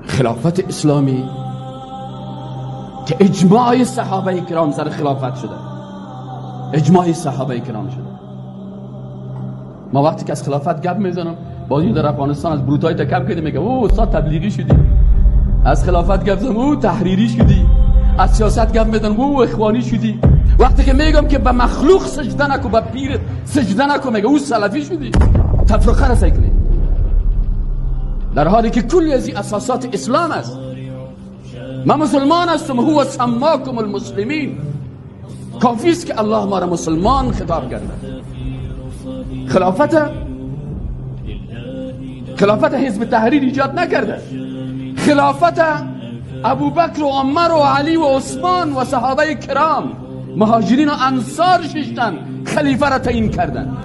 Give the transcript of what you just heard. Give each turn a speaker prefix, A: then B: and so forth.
A: خلافت اسلامی که اجماع صحابه کرام سر خلافت شده، اجماع صحابه کرام شده. ما وقتی که از خلافت گپ میزنم با این در افغانستان از بروتای تکم کردیم، میگه او استاد تبلیغی شدی. از خلافت گپ زدم او تحریری شدی. از سیاست گپ میزنم او اخوانی شدی. وقتی که میگم که به مخلوق سجده نکو، به پیر سجده نکو، میگه او سلفی شدی. تفرقه رسای کنی، در حالی که کلی از این اساسات اسلام است. من مسلمان هستم، هو سماکم المسلمین. کافی است که الله ما را مسلمان خطاب کرده. خلافت حزب تحریر ایجاد نکرده. خلافت ابوبکر و عمر و علی و عثمان و صحابه کرام، مهاجرین و انصار ششتن خلیفه را تعیین کردن.